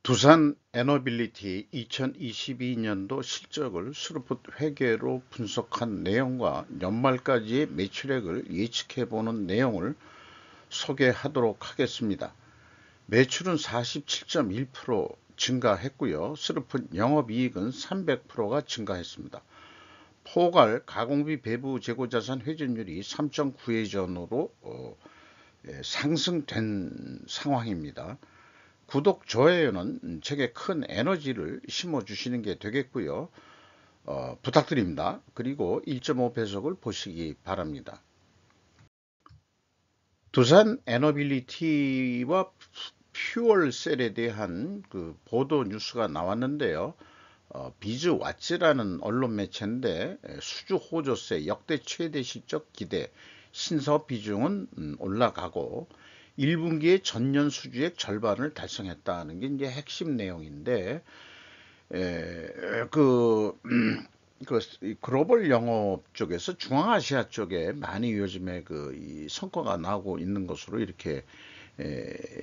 두산 에너빌리티 2022년도 실적을 스루풋 회계로 분석한 내용과 연말까지의 매출액을 예측해보는 내용을 소개하도록 하겠습니다. 매출은 47.1% 증가했고요. 스루풋 영업이익은 300%가 증가했습니다. 포괄 가공비 배부 재고자산 회전율이 3.9회전으로 상승된 상황입니다. 구독, 좋아요는 제게 큰 에너지를 심어주시는 게 되겠고요. 부탁드립니다. 그리고 1.5배속을 보시기 바랍니다. 두산 에너빌리티와 퓨얼셀에 대한 보도 뉴스가 나왔는데요. 비즈와치라는 언론 매체인데 수주 호조세 역대 최대 실적 기대 신사업 비중은 올라가고 1분기의 전년 수주액 절반을 달성했다는 게 이제 핵심 내용인데, 글로벌 영업 쪽에서 중앙아시아 쪽에 많이 요즘에 이 성과가 나오고 있는 것으로 이렇게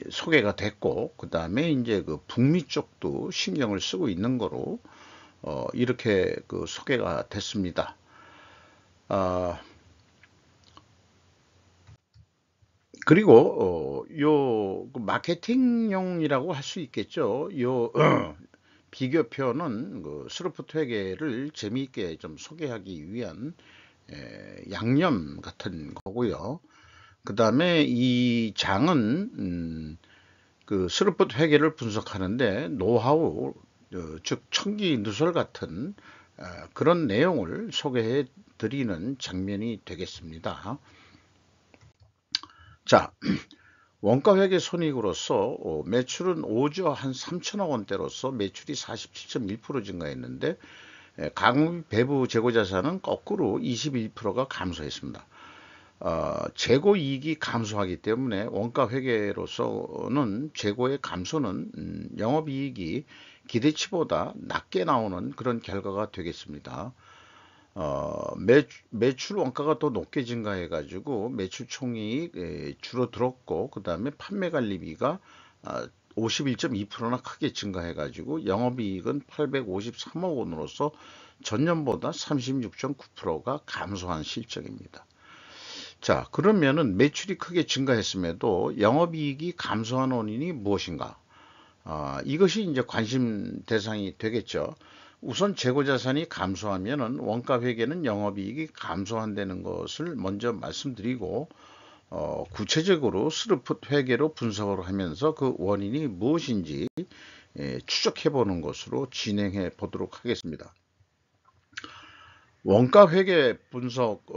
소개가 됐고, 그 다음에 이제 북미 쪽도 신경을 쓰고 있는 거로 이렇게 소개가 됐습니다. 그리고 요 마케팅용이라고 할 수 있겠죠. 요 비교표는 스루풋 회계를 재미있게 좀 소개하기 위한 양념 같은 거고요. 그 다음에 이 장은 스루풋 회계를 분석하는데 노하우, 즉 청기 누설 같은 그런 내용을 소개해 드리는 장면이 되겠습니다. 자, 원가회계 손익으로서 매출은 5조 한 3천억 원대로서 매출이 47.1% 증가했는데 가공비 배부 재고자산은 거꾸로 21%가 감소했습니다. 재고이익이 감소하기 때문에 원가회계로서는 재고의 감소는 영업이익이 기대치보다 낮게 나오는 그런 결과가 되겠습니다. 매출 원가가 더 높게 증가해 가지고 매출 총이익 줄어들었고, 그 다음에 판매 관리비가 51.2%나 크게 증가해 가지고 영업이익은 853억 원으로서 전년보다 36.9%가 감소한 실적입니다. 자, 그러면은 매출이 크게 증가했음에도 영업이익이 감소한 원인이 무엇인가? 이것이 이제 관심 대상이 되겠죠. 우선 재고자산이 감소하면은 원가회계는 영업이익이 감소한다는 것을 먼저 말씀드리고, 구체적으로 스루풋 회계로 분석을 하면서 그 원인이 무엇인지 추적해 보는 것으로 진행해 보도록 하겠습니다. 원가회계 분석,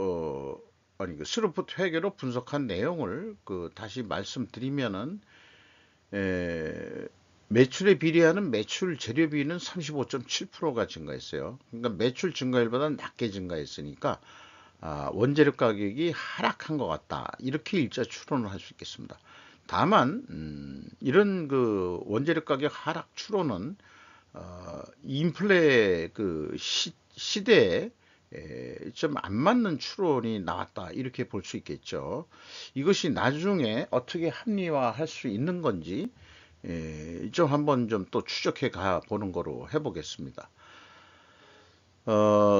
스루풋 회계로 분석한 내용을 다시 말씀드리면은, 매출에 비례하는 매출 재료비는 35.7%가 증가했어요. 그러니까 매출 증가율보다 낮게 증가했으니까 원재료 가격이 하락한 것 같다, 이렇게 일자 추론을 할 수 있겠습니다. 다만 이런 원재료 가격 하락 추론은 인플레 시대에 좀 안 맞는 추론이 나왔다, 이렇게 볼 수 있겠죠. 이것이 나중에 어떻게 합리화할 수 있는 건지 좀 한번 좀 또 추적해 가 보는 거로 해보겠습니다.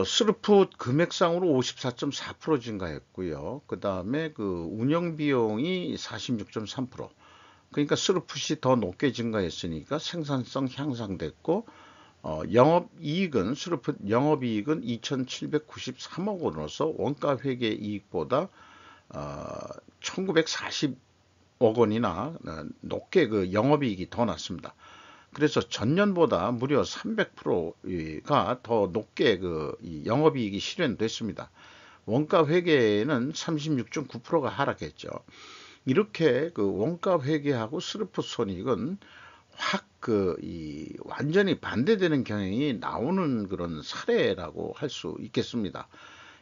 스루풋 금액상으로 54.4% 증가했고요. 그 다음에 운영 비용이 46.3%. 그러니까 스루풋이 더 높게 증가했으니까 생산성 향상됐고, 영업이익은 스루풋 영업이익은 2,793억 원으로서 원가회계 이익보다 1,940억 원이나 높게 영업이익이 더 났습니다. 그래서 전년보다 무려 300%가 더 높게 이 영업이익이 실현됐습니다. 원가회계는 36.9%가 하락했죠. 이렇게 원가회계하고 스루풋 손익은 확 완전히 반대되는 경향이 나오는 그런 사례라고 할 수 있겠습니다.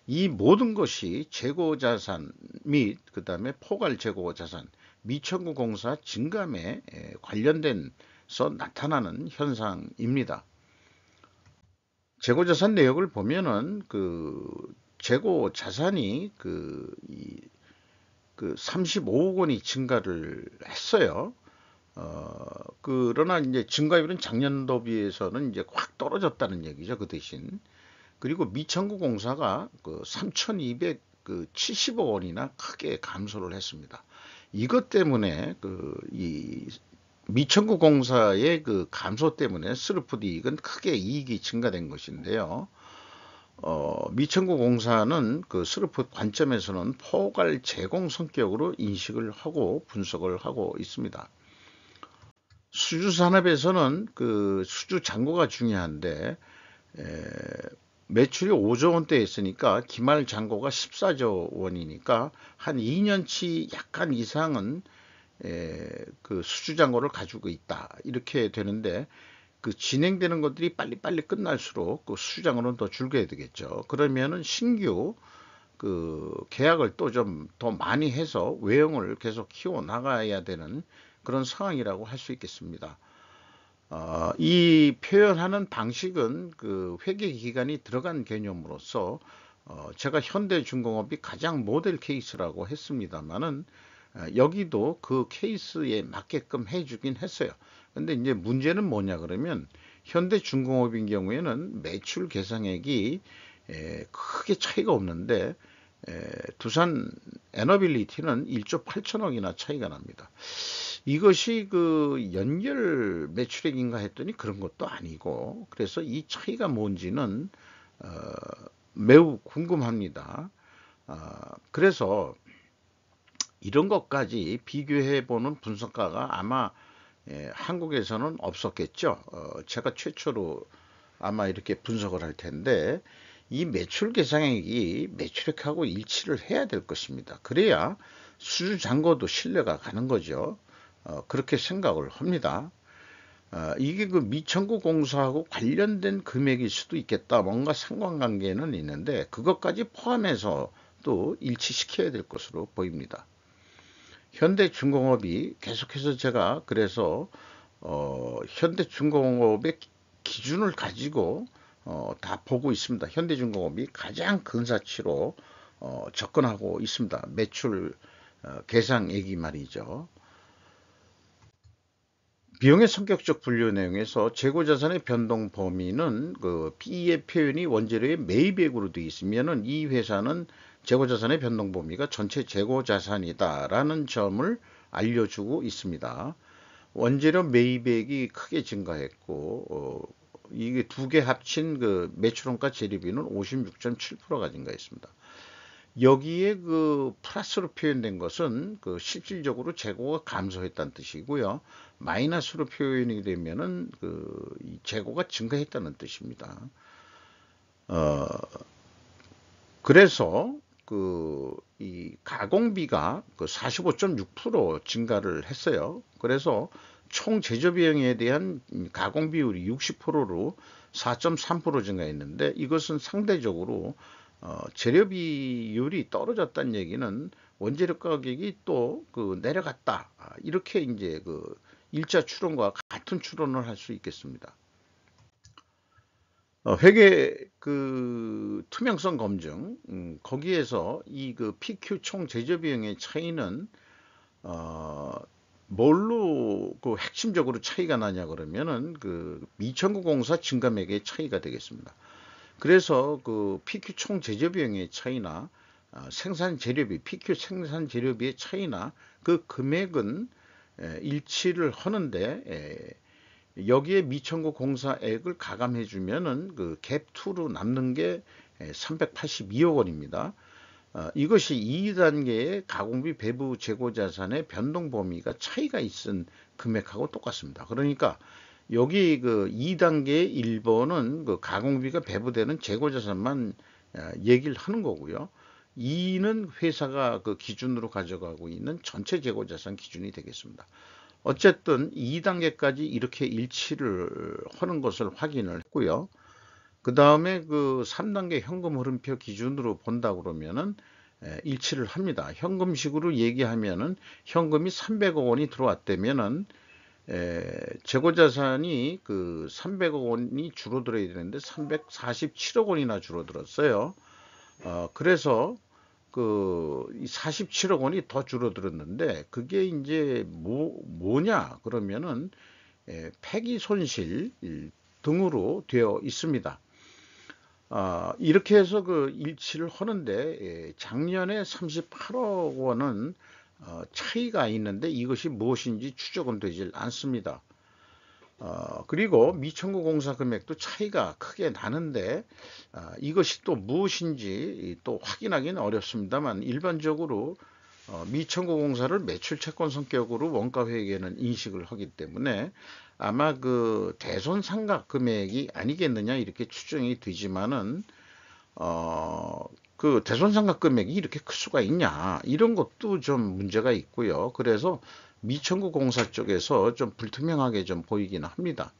이 모든 것이 재고자산 및 그 다음에 포괄 재고자산 미청구 공사 증감에 관련된서 나타나는 현상입니다. 재고자산 내역을 보면은 재고자산이 35억 원이 증가를 했어요. 그러나 이제 증가율은 작년도 비해서는 이제 확 떨어졌다는 얘기죠. 그 대신. 그리고 미청구 공사가 그 3,270억 원이나 크게 감소를 했습니다. 이것 때문에 이 미청구 공사의 그 감소 때문에 스루푸드 이익은 크게 이익이 증가된 것인데요. 미청구 공사는 그 스루푸드 관점에서는 포괄 제공 성격으로 인식을 하고 분석을 하고 있습니다. 수주 산업에서는 그 수주 잔고가 중요한데 매출이 5조 원대 있으니까 기말 잔고가 14조 원이니까 한 2년치 약간 이상은 그 수주 잔고를 가지고 있다 이렇게 되는데 그 진행되는 것들이 빨리빨리 끝날수록 그 수주 잔고는 더 줄게 되겠죠. 그러면은 신규 그 계약을 또 좀 더 많이 해서 외형을 계속 키워 나가야 되는 그런 상황이라고 할 수 있겠습니다. 이 표현하는 방식은 그 회계 기간이 들어간 개념으로서 제가 현대중공업이 가장 모델 케이스라고 했습니다만은 여기도 그 케이스에 맞게끔 해주긴 했어요. 근데 이제 문제는 뭐냐 그러면 현대중공업인 경우에는 매출 계상액이 크게 차이가 없는데 두산 에너빌리티는 1조 8천억이나 차이가 납니다. 이것이 그 연결 매출액인가 했더니 그런 것도 아니고 그래서 이 차이가 뭔지는 매우 궁금합니다. 그래서 이런 것까지 비교해 보는 분석가가 아마 한국에서는 없었겠죠. 제가 최초로 아마 이렇게 분석을 할 텐데 이 매출 계상액이 매출액하고 일치를 해야 될 것입니다. 그래야 수주 잔고도 신뢰가 가는 거죠. 그렇게 생각을 합니다. 이게 그 미청구 공사하고 관련된 금액일 수도 있겠다. 뭔가 상관관계는 있는데 그것까지 포함해서 또 일치시켜야 될 것으로 보입니다. 현대중공업이 계속해서 제가 그래서 현대중공업의 기준을 가지고 다 보고 있습니다. 현대중공업이 가장 근사치로 접근하고 있습니다. 매출 계상액이 말이죠. 비용의 성격적 분류 내용에서 재고자산의 변동 범위는 그 B의 표현이 원재료의 매입액으로 되어 있으면은 이 회사는 재고자산의 변동 범위가 전체 재고자산이다라는 점을 알려주고 있습니다. 원재료 매입액이 크게 증가했고 이게 두 개 합친 그 매출원가 재료비는 56.7%가 증가했습니다. 여기에 그 플러스로 표현된 것은 그 실질적으로 재고가 감소했다는 뜻이고요. 마이너스로 표현이 되면은 그 재고가 증가했다는 뜻입니다. 그래서 그 이 가공비가 그 45.6% 증가를 했어요. 그래서 총 제조 비용에 대한 가공 비율이 60%로 4.3% 증가했는데 이것은 상대적으로 재료 비율이 떨어졌다는 얘기는 원재료 가격이 또 그 내려갔다. 이렇게 이제 그 일자 추론과 같은 추론을 할 수 있겠습니다. 회계 그 투명성 검증 거기에서 이 그 PQ 총 제조 비용의 차이는 뭘로 그 핵심적으로 차이가 나냐 그러면은 그 미천구 공사 증감액의 차이가 되겠습니다. 그래서 그 PQ 총 제조 비용의 차이나 생산 재료비, PQ 생산 재료비의 차이나 그 금액은 일치를 하는데 여기에 미천구 공사액을 가감해 주면은 그 갭2로 남는 게 382억 원입니다. 이것이 2단계의 가공비 배부 재고자산의 변동 범위가 차이가 있은 금액하고 똑같습니다. 그러니까 여기 그 2단계 1번은 그 가공비가 배부되는 재고자산만 얘기를 하는 거고요. 2는 회사가 그 기준으로 가져가고 있는 전체 재고자산 기준이 되겠습니다. 어쨌든 2단계까지 이렇게 일치를 하는 것을 확인을 했고요. 그 다음에 그 3단계 현금 흐름표 기준으로 본다 그러면은 일치를 합니다. 현금식으로 얘기하면은 현금이 300억 원이 들어왔다면은 재고자산이 그 300억 원이 줄어들어야 되는데 347억 원이나 줄어들었어요. 그래서 이 47억 원이 더 줄어들었는데 그게 이제 뭐냐 그러면은 폐기 손실 등으로 되어 있습니다. 이렇게 해서 그 일치를 하는데 작년에 38억 원은 차이가 있는데 이것이 무엇인지 추적은 되질 않습니다. 그리고 미청구 공사 금액도 차이가 크게 나는데 이것이 또 무엇인지 또 확인하기는 어렵습니다만 일반적으로 미청구 공사를 매출 채권 성격으로 원가 회계는 인식을 하기 때문에 아마 그 대손 상각 금액이 아니겠느냐 이렇게 추정이 되지만은 그 대손 상각 금액이 이렇게 클 수가 있냐 이런 것도 좀 문제가 있고요. 그래서 미청구 공사 쪽에서 좀 불투명하게 좀 보이기는 합니다.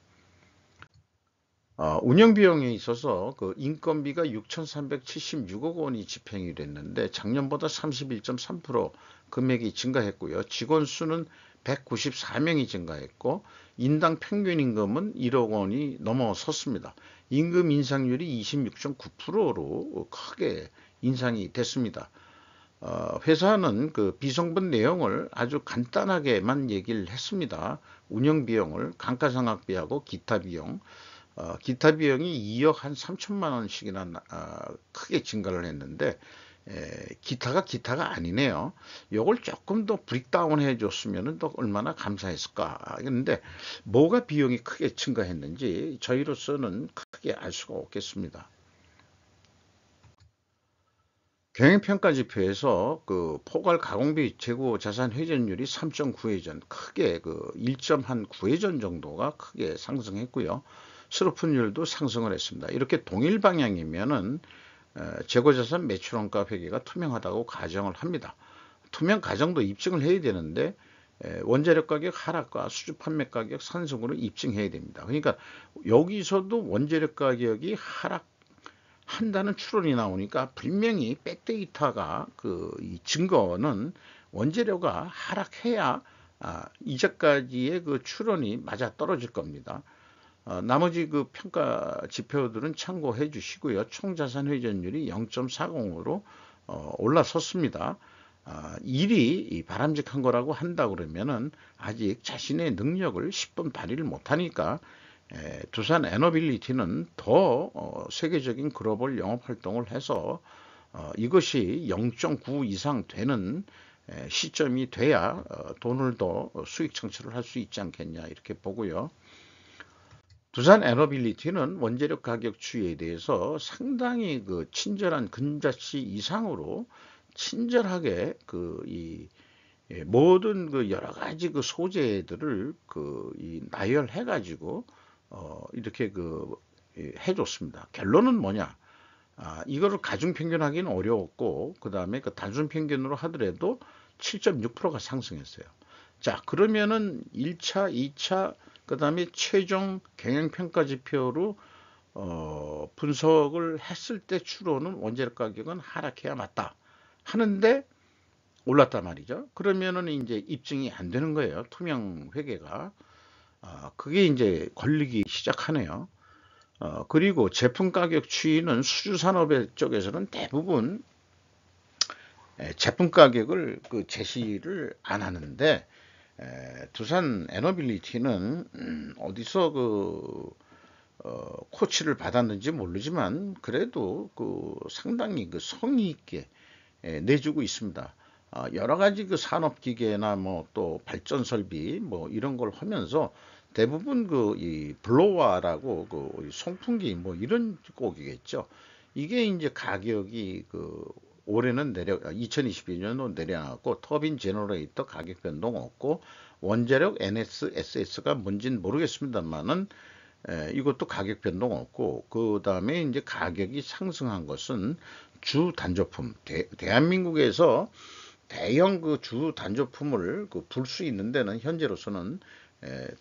운영 비용에 있어서 그 인건비가 6,376억 원이 집행이 됐는데 작년보다 31.3% 금액이 증가했고요. 직원 수는 194명이 증가했고 인당 평균 임금은 1억 원이 넘어섰습니다. 임금 인상률이 26.9%로 크게 인상이 됐습니다. 회사는 그 비성분 내용을 아주 간단하게만 얘기를 했습니다. 운영 비용을 감가상각비하고 기타 비용, 기타 비용이 2억 한 3천만 원씩이나 크게 증가를 했는데 기타가 아니네요. 이걸 조금 더 브릭다운 해줬으면 또 얼마나 감사했을까. 그런데 뭐가 비용이 크게 증가했는지 저희로서는 크게 알 수가 없겠습니다. 경영평가지표에서 그 포괄 가공비 재고 자산 회전율이 3.9회전, 크게 그 1.9회전 정도가 크게 상승했고요. 수로푼율도 상승을 했습니다. 이렇게 동일 방향이면은 재고자산 매출원가 회계가 투명하다고 가정을 합니다. 투명 가정도 입증을 해야 되는데 원자력 가격 하락과 수주 판매 가격 상승으로 입증해야 됩니다. 그러니까 여기서도 원자력 가격이 하락한다는 추론이 나오니까 분명히 백데이터가 이 증거는 원재료가 하락해야 이제까지의 그 추론이 맞아 떨어질 겁니다. 나머지 그 평가 지표들은 참고해 주시고요. 총자산 회전율이 0.40으로 올라섰습니다. 일이 바람직한 거라고 한다 그러면은 아직 자신의 능력을 10분 발휘를 못하니까 두산 에너빌리티는 더 세계적인 글로벌 영업 활동을 해서 이것이 0.9 이상 되는 시점이 돼야 돈을 더 수익 창출을 할 수 있지 않겠냐 이렇게 보고요. 두산 에너빌리티는 원재력 가격 추이에 대해서 상당히 그 친절한 근자치 이상으로 친절하게 모든 그 여러 가지 그 소재들을 나열해 가지고 이렇게 해줬습니다. 결론은 뭐냐? 이거를 가중평균하기는 어려웠고 그 다음에 그 단순평균으로 하더라도 7.6%가 상승했어요. 자, 그러면은 1차, 2차, 그 다음에 최종 경영평가 지표로 분석을 했을 때 추론은 원재료 가격은 하락해야 맞다 하는데 올랐단 말이죠. 그러면은 이제 입증이 안 되는 거예요. 투명 회계가. 그게 이제 걸리기 시작하네요. 그리고 제품 가격 추이는 수주산업 쪽에서는 대부분 제품 가격을 제시를 안 하는데 두산 에너빌리티는 어디서 코치를 받았는지 모르지만 그래도 상당히 성의 있게 내주고 있습니다. 여러 가지 산업기계나 뭐 또 발전 설비 뭐 이런 걸 하면서 대부분 이 블로와라고 송풍기 뭐 이런 곡이겠죠. 이게 이제 가격이 올해는 2022년도 내려갔고 터빈 제너레이터 가격 변동 없고 원자력 NSS가 뭔지는 모르겠습니다만은 이것도 가격 변동 없고 그 다음에 이제 가격이 상승한 것은 주 단조품 대한민국에서 대형 주 단조품을 불 수 있는 데는 현재로서는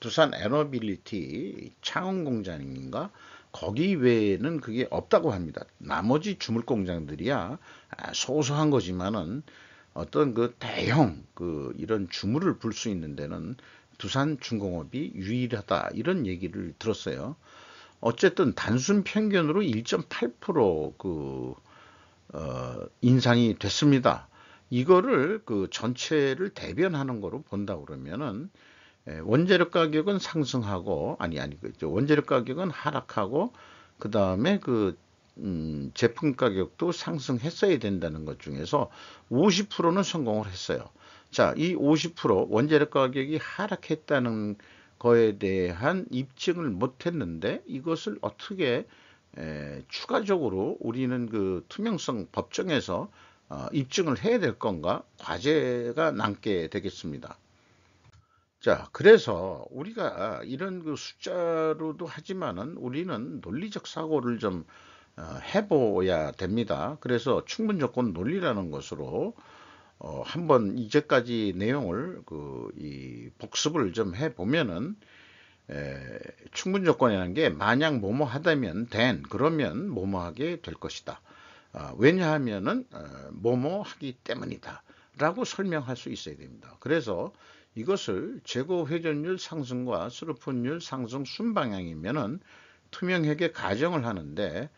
두산 에너빌리티 창원 공장인가 거기 외에는 그게 없다고 합니다. 나머지 주물 공장들이야 소소한 거지만은 어떤 대형 이런 주물을 불 수 있는 데는 두산 중공업이 유일하다 이런 얘기를 들었어요. 어쨌든 단순 평균으로 1.8% 인상이 됐습니다. 이거를 그 전체를 대변하는 거로 본다 그러면은 원재료 가격은 상승하고 원재료 가격은 하락하고 그 다음에 제품 가격도 상승했어야 된다는 것 중에서 50%는 성공을 했어요. 자, 이 50% 원재료 가격이 하락했다는 거에 대한 입증을 못했는데 이것을 어떻게 추가적으로 우리는 그 투명성 법정에서 입증을 해야 될 건가 과제가 남게 되겠습니다. 자, 그래서 우리가 이런 그 숫자로도 하지만은 우리는 논리적 사고를 좀 해봐야 됩니다. 그래서 충분 조건 논리라는 것으로 한번 이제까지 내용을 이 복습을 좀 해보면은 충분 조건이라는 게 만약 뭐뭐 하다면 그러면 뭐뭐 하게 될 것이다. 왜냐하면은 뭐뭐 하기 때문이다 라고 설명할 수 있어야 됩니다. 그래서 이것을 재고 회전율 상승과 수르폰율 상승 순방향이면은 투명하게 가정을 하는데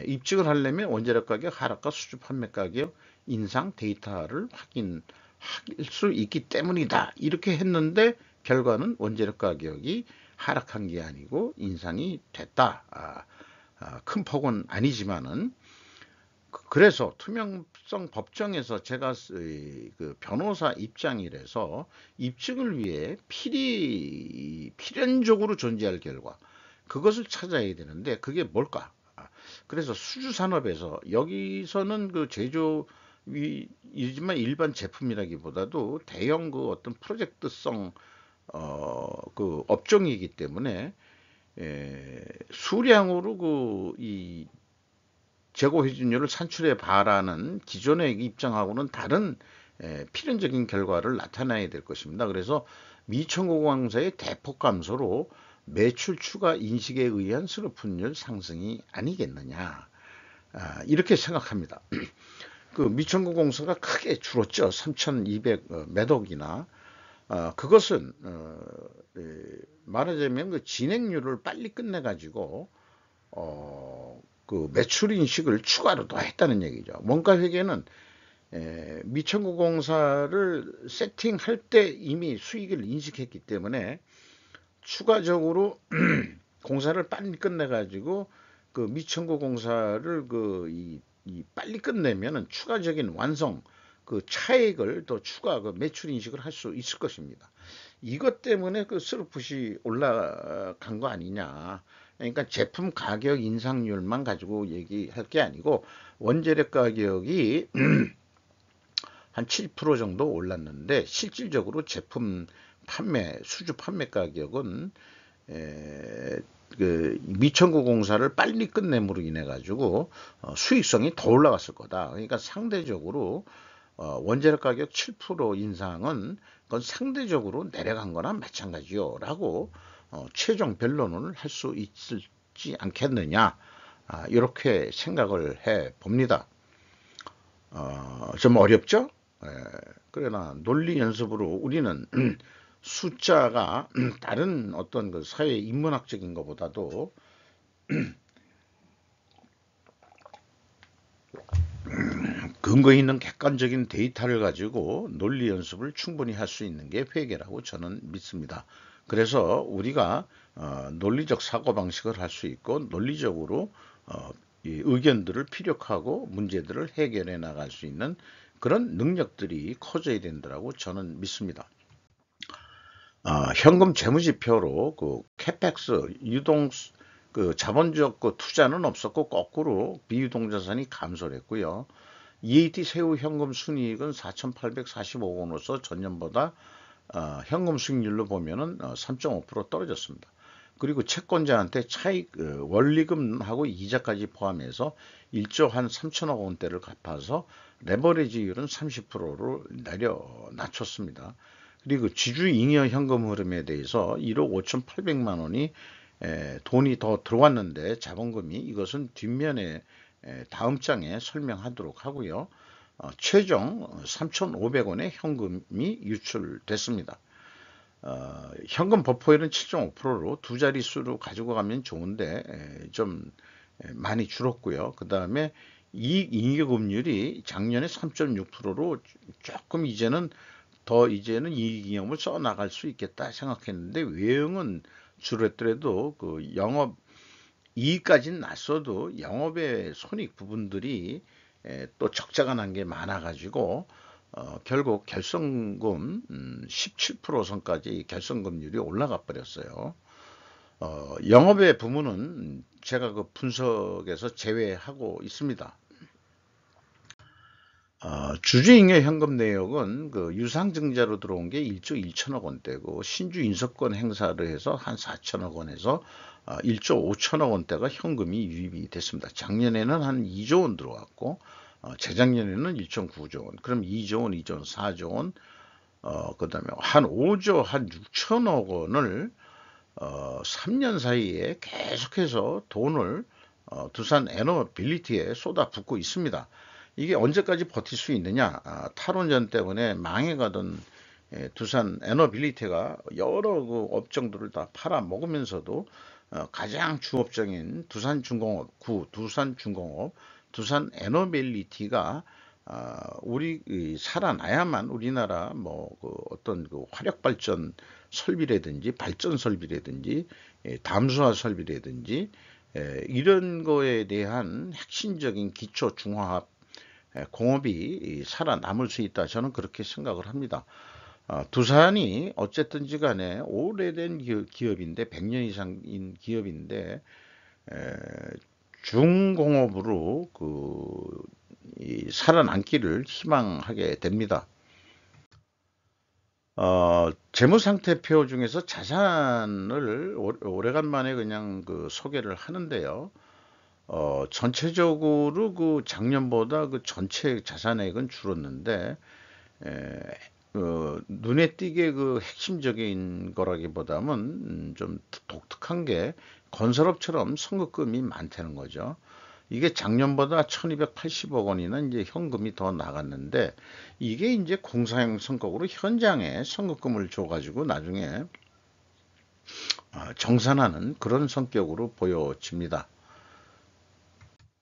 입증을 하려면 원재료 가격 하락과 수주 판매 가격 인상 데이터를 확인할 수 있기 때문이다. 이렇게 했는데 결과는 원재료 가격이 하락한 게 아니고 인상이 됐다. 큰 폭은 아니지만은 그래서 투명성 법정에서 제가 그 변호사 입장이라서 입증을 위해 필연적으로 존재할 결과 그것을 찾아야 되는데 그게 뭘까? 그래서 수주산업에서 여기서는 그 제조이지만 일반 제품이라기보다도 대형 그 어떤 프로젝트성 그 업종이기 때문에 수량으로 이 재고 회전율을 산출해 봐라는 기존의 입장하고는 다른 필연적인 결과를 나타내야 될 것입니다. 그래서 미천고공사의 대폭 감소로 매출 추가 인식에 의한 수르폰율 상승이 아니겠느냐 이렇게 생각합니다. 그 미천고공사가 크게 줄었죠. 3,200 몇 억이나 그것은 말하자면 그 진행률을 빨리 끝내 가지고 그 매출 인식을 추가로 더 했다는 얘기죠. 원가 회계는 미천고공사를 세팅할 때 이미 수익을 인식했기 때문에 추가적으로 공사를 빨리 끝내 가지고 그 미천고공사를 이 빨리 끝내면은 추가적인 완성 그 차액을 더 추가 그 매출 인식을 할 수 있을 것입니다. 이것 때문에 그 스루풋이 올라간 거 아니냐. 그러니까 제품 가격 인상률만 가지고 얘기할 게 아니고 원재료 가격이 한 7% 정도 올랐는데 실질적으로 제품 수주 판매 가격은 그 미천고공사를 빨리 끝냄으로 인해 가지고 수익성이 더 올라갔을 거다. 그러니까 상대적으로 원재료 가격 7% 인상은 그건 상대적으로 내려간 거나 마찬가지요 라고 최종 변론을 할 수 있지 않겠느냐 이렇게 생각을 해 봅니다. 좀 어렵죠? 그러나 논리 연습으로 우리는 숫자가 다른 어떤 그 사회 인문학적인 것보다도 근거 있는 객관적인 데이터를 가지고 논리 연습을 충분히 할 수 있는 게 회계라고 저는 믿습니다. 그래서 우리가 논리적 사고방식을 할 수 있고 논리적으로 이 의견들을 피력하고 문제들을 해결해 나갈 수 있는 그런 능력들이 커져야 된다고 저는 믿습니다. 현금 재무지표로 그 캐펙스 그 자본적 그 투자는 없었고 거꾸로 비유동자산이 감소를 했고요. EAT 세후 현금 순이익은 4,845억 원으로서 전년보다 현금 수익률로 보면은 3.5% 떨어졌습니다. 그리고 채권자한테 차익 원리금하고 이자까지 포함해서 1조 한 3천억 원대를 갚아서 레버리지율은 30%로 낮췄습니다. 그리고 지주잉여 현금 흐름에 대해서 1억 5,800만 원이 돈이 더 들어왔는데 자본금이 이것은 뒷면에 다음 장에 설명하도록 하고요. 최종 3,500원의 현금이 유출됐습니다. 현금 버퍼율은 7.5%로 두 자릿수로 가지고 가면 좋은데 좀 많이 줄었고요. 그 다음에 이익잉여금률이 작년에 3.6%로 조금 이제는 이익잉여금을 써 나갈 수 있겠다 생각했는데 외형은 줄었더라도 그 영업 이익까지는 났어도 영업의 손익 부분들이 또 적자가 난 게 많아가지고 결국 결성금 17% 선까지 결성금률이 올라가 버렸어요. 영업의 부분은 제가 그 분석에서 제외하고 있습니다. 주주잉여 현금 내역은 그 유상증자로 들어온 게 1조 1천억 원대고 신주 인수권 행사를 해서 한 4천억 원에서 1조 5천억 원대가 현금이 유입이 됐습니다. 작년에는 한 2조 원 들어왔고 재작년에는 1.9조 원. 그럼 2조 원, 2조 원, 4조 원, 그다음에 한 5조 한 6천억 원을 3년 사이에 계속해서 돈을 두산 에너빌리티에 쏟아붓고 있습니다. 이게 언제까지 버틸 수 있느냐? 탈원전 때문에 망해가던 두산 에너빌리티가 여러 그 업종들을 다 팔아먹으면서도 가장 주업종인 두산중공업, 두산중공업, 두산 에너빌리티가 우리 살아나야만 우리나라 그 어떤 그 화력 발전 설비라든지 발전 설비라든지 담수화 설비라든지 이런 거에 대한 핵심적인 기초 중화합 공업이 살아남을 수 있다. 저는 그렇게 생각을 합니다. 두산이 어쨌든지 간에 오래된 기업인데 100년 이상인 기업인데 중공업으로 살아남기를 희망하게 됩니다. 재무상태표 중에서 자산을 오래간만에 그냥 그 소개를 하는데요. 전체적으로 그 작년보다 그 전체 자산액은 줄었는데, 눈에 띄게 그 핵심적인 거라기보다는 좀 독특한 게 건설업처럼 선급금이 많다는 거죠. 이게 작년보다 1280억 원이나 이제 현금이 더 나갔는데, 이게 이제 공사형 선급으로 현장에 선급금을 줘가지고 나중에 정산하는 그런 성격으로 보여집니다.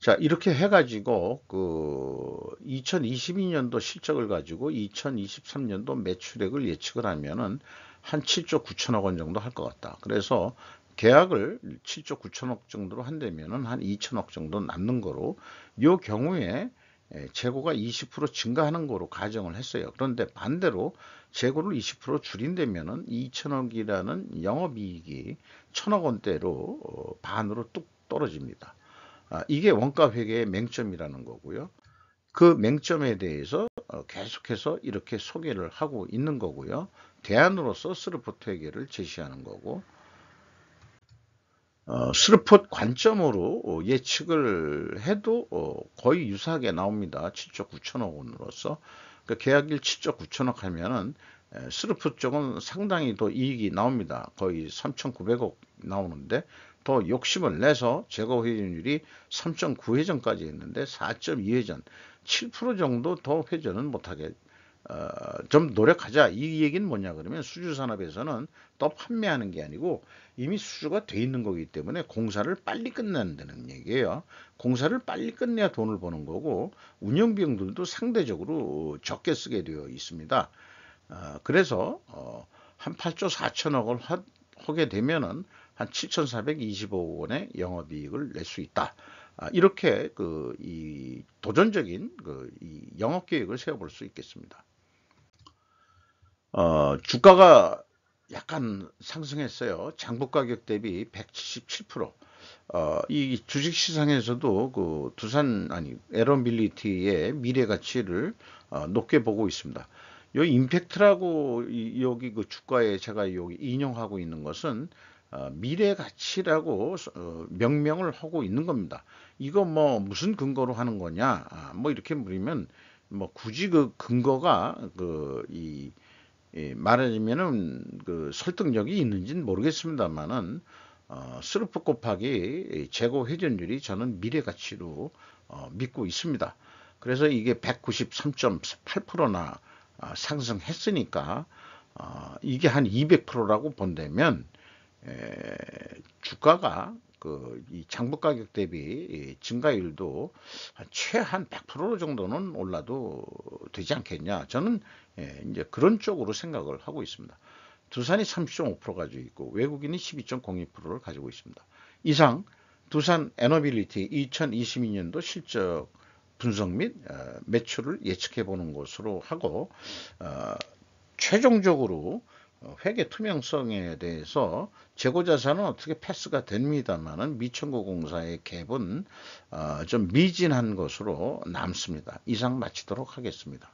자, 이렇게 해가지고, 2022년도 실적을 가지고 2023년도 매출액을 예측을 하면은 한 7조 9천억 원 정도 할 것 같다. 그래서 계약을 7조 9천억 정도로 한다면은 한 2천억 정도 남는 거로, 요 경우에 재고가 20% 증가하는 거로 가정을 했어요. 그런데 반대로 재고를 20% 줄인다면은 2천억이라는 영업이익이 1천억 원대로 반으로 뚝 떨어집니다. 이게 원가 회계의 맹점이라는 거고요. 그 맹점에 대해서 계속해서 이렇게 소개를 하고 있는 거고요. 대안으로서 스루포트 회계를 제시하는 거고, 스루포트 관점으로 예측을 해도 거의 유사하게 나옵니다. 7조 9천억 원으로서. 그러니까 계약일 7조 9천억 하면은 스루포트 쪽은 상당히 더 이익이 나옵니다. 거의 3,900억 나오는데 더 욕심을 내서 재고 회전율이 3.9회전까지 했는데 4.2회전, 7% 정도 더 회전은 못하게 좀 노력하자. 이 얘기는 뭐냐 그러면 수주산업에서는 또 판매하는 게 아니고 이미 수주가 돼 있는 거기 때문에 공사를 빨리 끝낸다는 얘기예요. 공사를 빨리 끝내야 돈을 버는 거고 운영비용들도 상대적으로 적게 쓰게 되어 있습니다. 그래서 한 8조 4천억을 하게 되면은 한 7,425억 원의 영업이익을 낼 수 있다. 이렇게 이 도전적인 이 영업 계획을 세워볼 수 있겠습니다. 주가가 약간 상승했어요. 장부 가격 대비 177%. 이 주식 시장에서도 에런빌리티의 미래 가치를 높게 보고 있습니다. 요 임팩트라고 여기 그 주가에 제가 여기 인용하고 있는 것은 미래 가치라고 명명을 하고 있는 겁니다. 이거 뭐 무슨 근거로 하는 거냐? 뭐 이렇게 물으면 뭐 굳이 그 근거가 말하자면은 설득력이 있는지는 모르겠습니다만은 스루프 곱하기 재고 회전율이 저는 미래 가치로 믿고 있습니다. 그래서 이게 193.8%나 상승했으니까 이게 한 200%라고 본다면 주가가 이 장부 가격 대비 이 증가율도 최한 100% 정도는 올라도 되지 않겠냐. 저는 이제 그런 쪽으로 생각을 하고 있습니다. 두산이 30.5% 가지고 있고 외국인이 12.02%를 가지고 있습니다. 이상 두산 에너빌리티 2022년도 실적 분석 및 매출을 예측해 보는 것으로 하고 최종적으로 회계 투명성에 대해서 재고자산은 어떻게 패스가 됩니다만은 미천고공사의 갭은 좀 미진한 것으로 남습니다. 이상 마치도록 하겠습니다.